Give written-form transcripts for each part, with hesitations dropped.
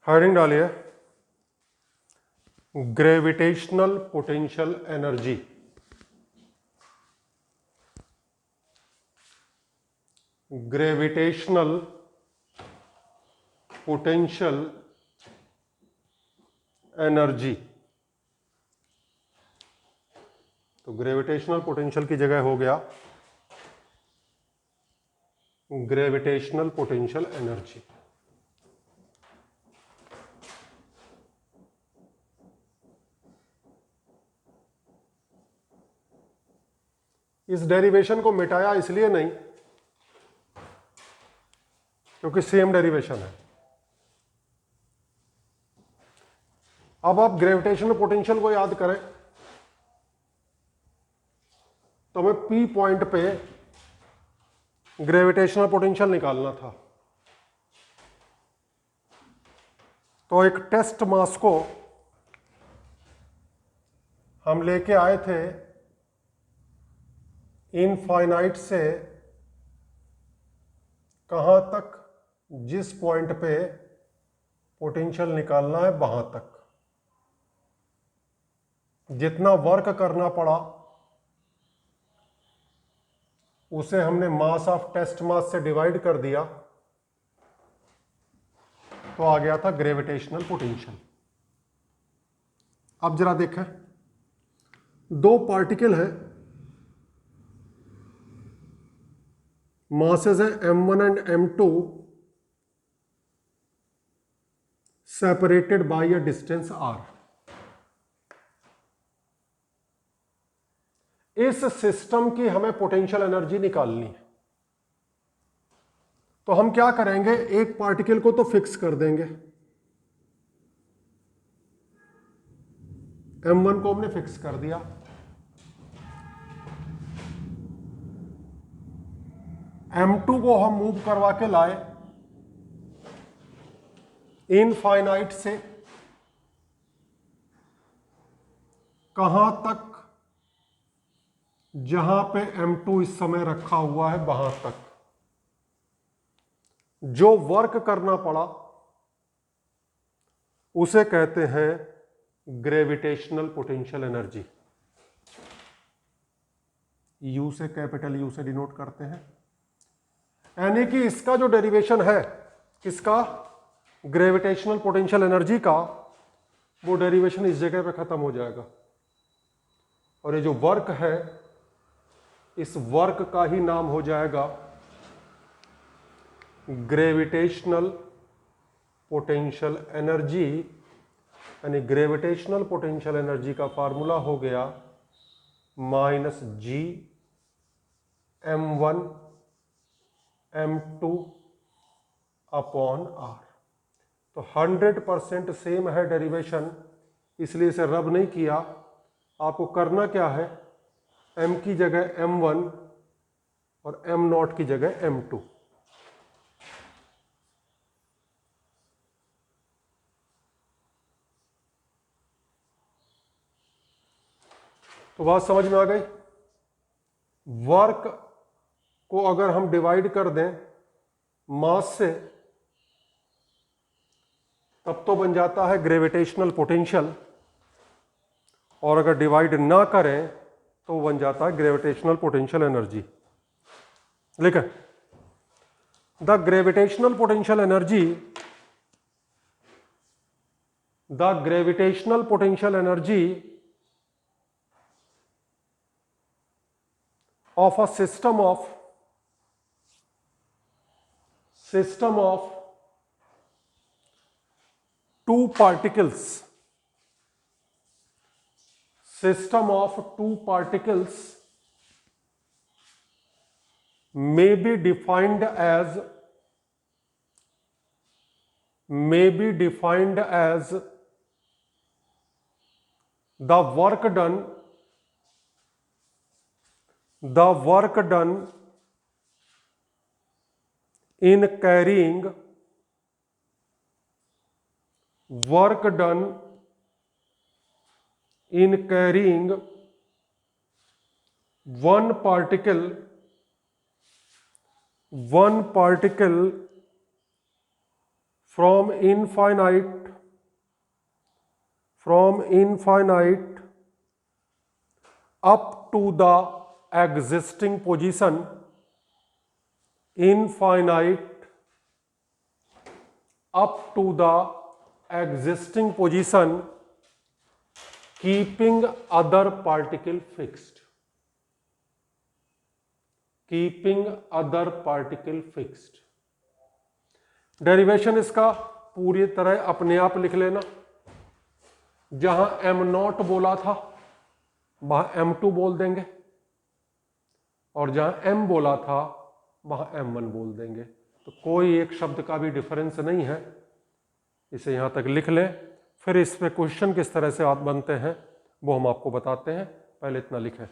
Heading डालिए gravitational potential energy. Gravitational potential energy. तो gravitational potential की जगह हो गया ग्रेविटेशनल पोटेंशियल एनर्जी। इस डेरिवेशन को मिटाया इसलिए नहीं क्योंकि सेम डेरिवेशन है। अब आप ग्रेविटेशनल पोटेंशियल को याद करें तो हमें पी पॉइंट पे ग्रेविटेशनल पोटेंशियल निकालना था। तो एक टेस्ट मास को हम लेके आए थे इनफाइनाइट से कहां तक, जिस पॉइंट पे पोटेंशियल निकालना है वहां तक। जितना वर्क करना पड़ा उसे हमने मास ऑफ टेस्ट मास से डिवाइड कर दिया तो आ गया था ग्रेविटेशनल पोटेंशियल। अब जरा देखें, दो पार्टिकल है, मासेस है m1 and m2 separated by a distance r। इस सिस्टम की हमें पोटेंशियल एनर्जी निकालनी है। तो हम क्या करेंगे, एक पार्टिकल को तो फिक्स कर देंगे, m1 को हमने फिक्स कर दिया, m2 को हम मूव करवा के लाए इनफाइनाइट से कहां तक, जहां पे m2 इस समय रखा हुआ है वहां तक। जो वर्क करना पड़ा उसे कहते हैं ग्रेविटेशनल पोटेंशियल एनर्जी। यू से, कैपिटल यू से डिनोट करते हैं। यानी कि इसका जो डेरिवेशन है, किसका, ग्रेविटेशनल पोटेंशियल एनर्जी का, वो डेरिवेशन इस जगह पे खत्म हो जाएगा। और ये जो वर्क है, इस वर्क का ही नाम हो जाएगा ग्रेविटेशनल पोटेंशियल एनर्जी। यानी ग्रेविटेशनल पोटेंशियल एनर्जी का फार्मूला हो गया -G m1 m2 upon r। तो 100% सेम है डेरिवेशन, इसलिए इसे रब नहीं किया। आपको करना क्या है, m की जगह m1 और m0 की जगह m2। तो बात समझ में आ गई। वर्क को अगर हम डिवाइड कर दें मास से तब तो बन जाता है ग्रेविटेशनल पोटेंशियल, और अगर डिवाइड ना करें तो बन जाता है ग्रेविटेशनल पोटेंशियल एनर्जी। लिखें, the gravitational potential energy, the gravitational potential energy of a system of two particles, may be defined as the work done in carrying one particle from infinite up to the existing position, infinite up to the existing position, keeping other particle fixed, keeping other particle fixed। Derivation इसका पूरी तरह अपने आप लिख लेना। जहां m0 बोला था वहां m2 बोल देंगे, और जहां m बोला था वहां m1 बोल देंगे। तो कोई एक शब्द का भी डिफरेंस नहीं है। इसे यहां तक लिख लें, फिर इस पे क्वेश्चन किस तरह से बनते हैं वो हम आपको बताते हैं। पहले इतना लिखें।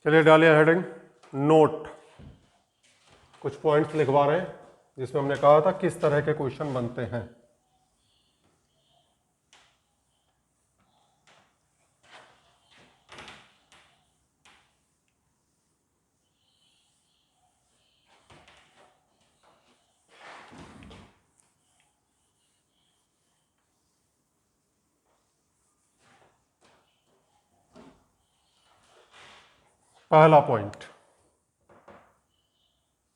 चलिए डालिए हेडिंग नोट। कुछ पॉइंट्स लिखवा रहे हैं जिसमें हमने कहा था किस तरह के क्वेश्चन बनते हैं। पहला point,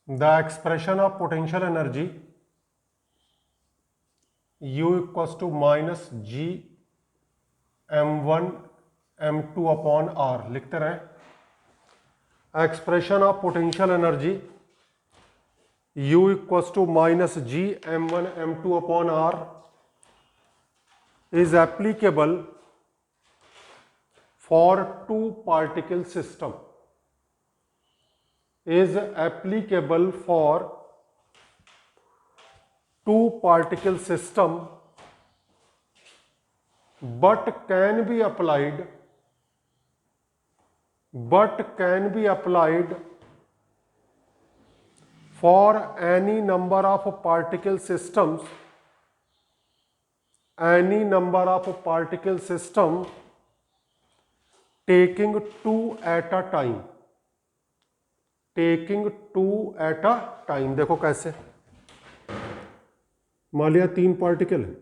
the expression of potential energy U equals to minus G m1 m2 upon r। लिखते रहे expression of potential energy U equals to minus G m1 m2 upon r is applicable for two particle system, is applicable for two particle system but can be applied for any number of particle systems taking two at a time। देखो कैसे, मान लिया 3 particle है,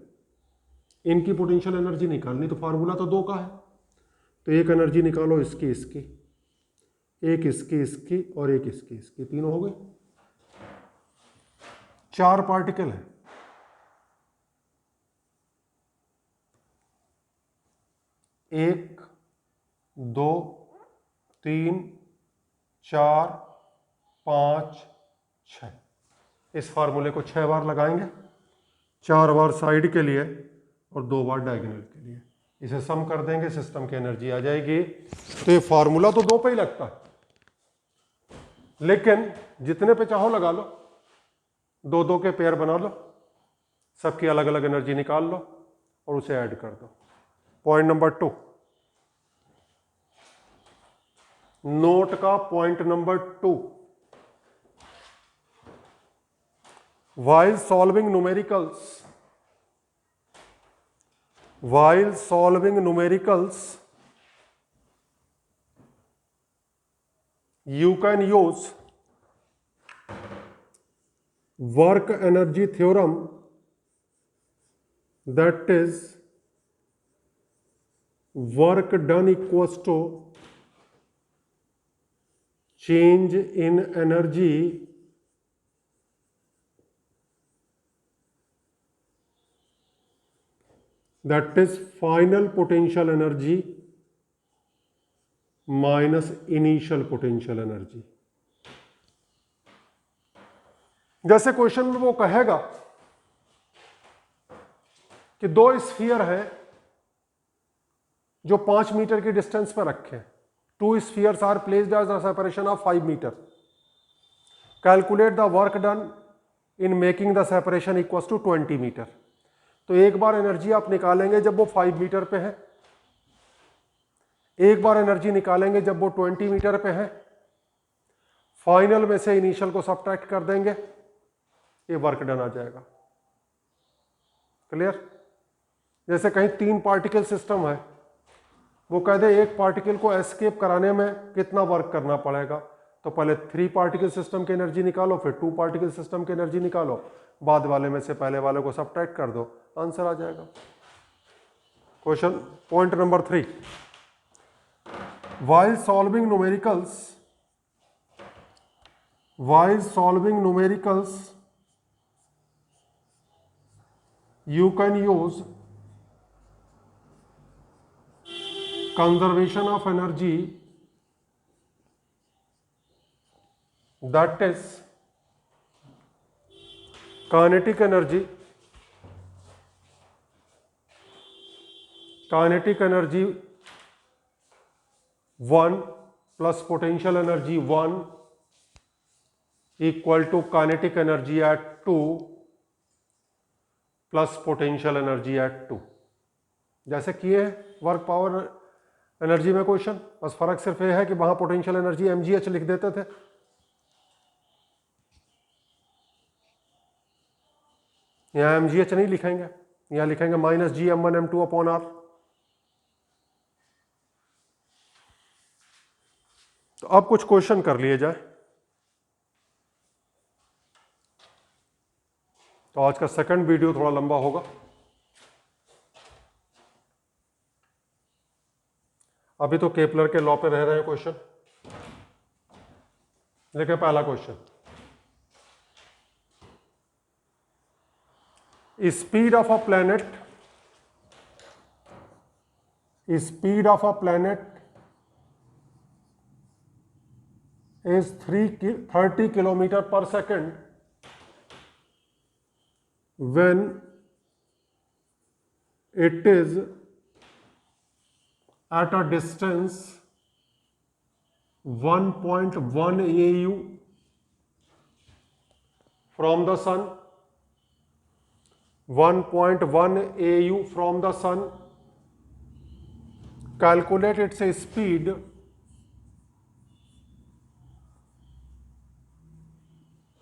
इनकी potential energy निकालनी, तो formula तो 2 का है, तो एक एनर्जी निकालो इसकी, एक इसकी और एक इसकी, तीनों हो गई। 4 पार्टिकल है, 1 2 3 4 5 6। इस फार्मूले को 6 बार लगाएंगे, 4 बार साइड के लिए और 2 बार डायगोनल के लिए। इसे सम कर देंगे, सिस्टम की एनर्जी आ जाएगी। तो ये फार्मूला तो 2 पे ही लगता है, लेकिन जितने पे चाहो लगा लो, 2-2 के पेयर बना लो, सबकी अलग अलग एनर्जी निकाल लो और उसे ऐड कर दो। पॉइंट नंबर 2, नोट का point number 2, while solving numericals you can use work energy theorem, that is work done equals to change in energy that is final potential energy minus initial potential energy। जैसे question में वो कहेगा कि 2 sphere हैं जो 5 metre की distance पर रखे, 2 spheres are placed at the separation of 5 metre, calculate the work done in making the separation equals to 20 metre. तो एक बार एनर्जी आप निकालेंगे जब वो 5 मीटर पे है, एक बार एनर्जी निकालेंगे जब वो 20 मीटर पे है, फाइनल में से इनिशियल को सब्ट्रैक्ट कर देंगे, ये वर्क डन आ जाएगा। क्लियर? जैसे कहीं 3 पार्टिकल सिस्टम है, वो कह दे एक पार्टिकल को एस्केप कराने में कितना वर्क करना पड़ेगा, तो पहले 3 पार्टिकल सिस्टम की एनर्जी निकालो, फिर 2 पार्टिकल सिस्टम की एनर्जी निकालो, बाद वाले में से पहले वाले को सब्ट्रैक्ट कर दो, आंसर आ जाएगा। Question point number 3, while solving numericals you can use conservation of energy, that is kinetic energy 1 plus potential energy 1 equal to kinetic energy at 2 plus potential energy at 2। जैसे किए वर्क पावर एनर्जी में question, बस फर्क सिर्फ ये है कि वहां पोटेंशियल एनर्जी mgh लिख देते थे, यहां mgh नहीं लिखेंगे, यहां लिखेंगे -gm1m2/r। तो अब कुछ क्वेश्चन कर लिए जाए। तो आज का सेकंड वीडियो थोड़ा लंबा होगा। अभी तो केपलर के लॉ पे रह रहे हैं क्वेश्चन। देखिए पहला question, speed of a planet is 30 kilometer per second when it is at a distance 1.1 AU from the sun, 1.1 AU from the sun calculate its speed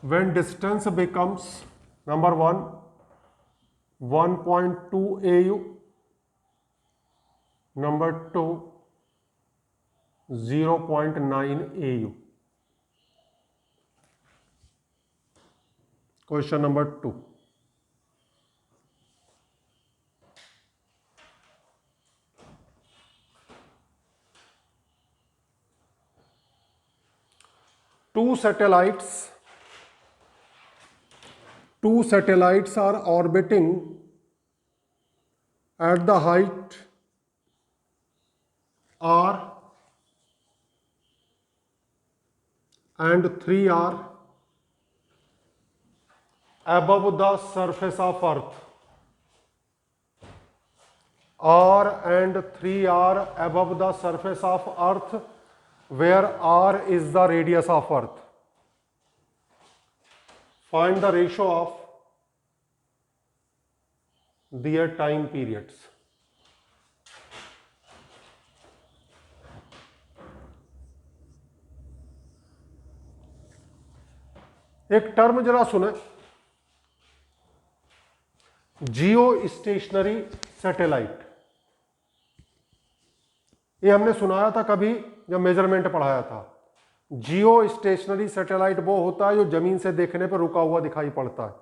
when distance becomes number 1 1.2 AU, number 2 0.9 AU. Question number 2. Two satellites are orbiting at the height r and 3 are above the surface of earth. R and 3 are above the surface of earth, where r is the radius of earth. Find the ratio of their time periods. एक term जरा सुने, जियो stationery satellite. ये हमने सुनाया था कभी जब measurement पढ़ाया था। जियो स्टेशनरी सैटेलाइट वो होता है जो जमीन से देखने पर रुका हुआ दिखाई पड़ता है,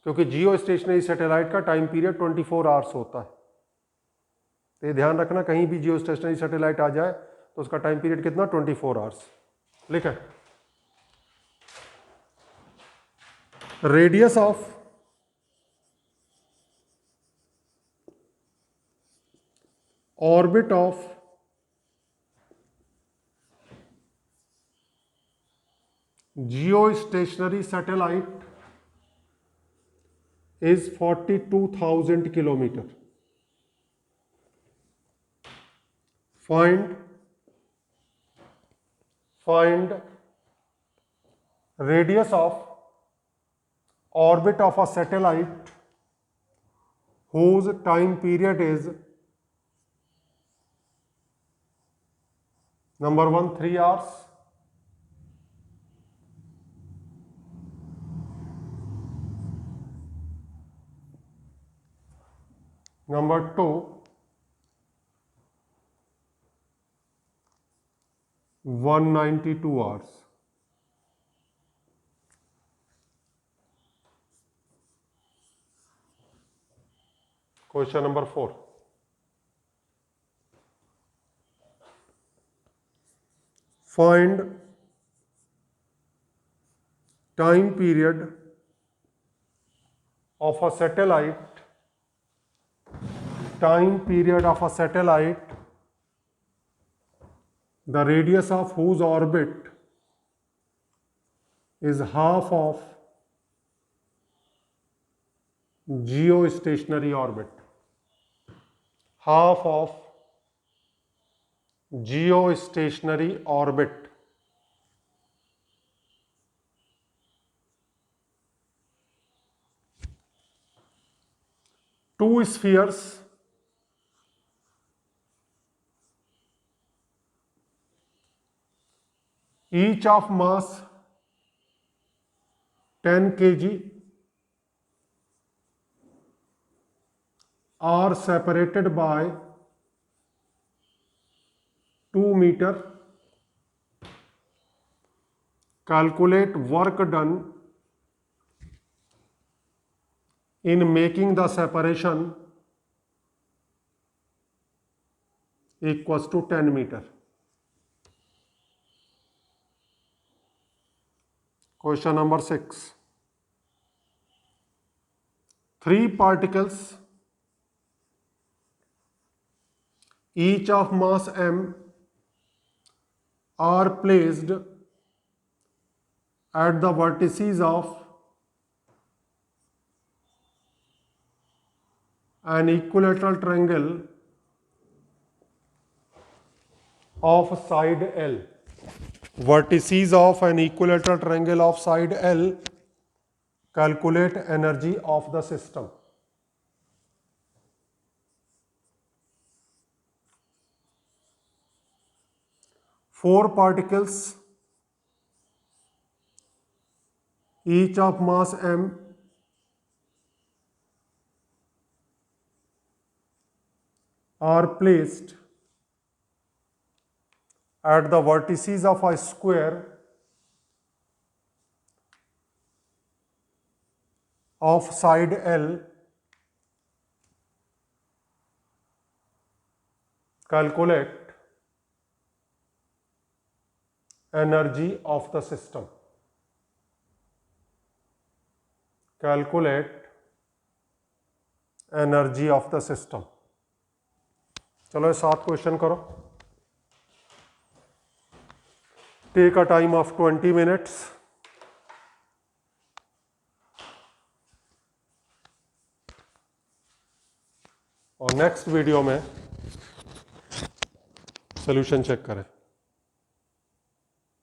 क्योंकि जियो स्टेशनरी सैटेलाइट का टाइम पीरियड 24 आवर्स होता है। तो ये ध्यान रखना, कहीं भी जियो स्टेशनरी सैटेलाइट आ जाए तो उसका टाइम पीरियड कितना, 24 आवर्स। लिखा radius of orbit of geostationary satellite is 42,000 kilometer. Find radius of orbit of a satellite whose time period is number 1 3 hours, number 2 192 hours. Question number 4. Find time period of a satellite, the radius of whose orbit is half of geostationary orbit. Half of geostationary orbit. Two spheres each of mass 10 kg are separated by 2 meter. Calculate work done in making the separation equals to 10 meter. Question number 6. 3 particles each of mass m are placed at the vertices of an equilateral triangle of side L. Vertices of an equilateral triangle of side L. Calculate energy of the system. 4 particles each of mass m are placed at the vertices of a square of side L, calculate energy of the system. Calculate energy of the system. चलो ये 7 question करो. Take a time of 20 minutes. और next video में solution check करें.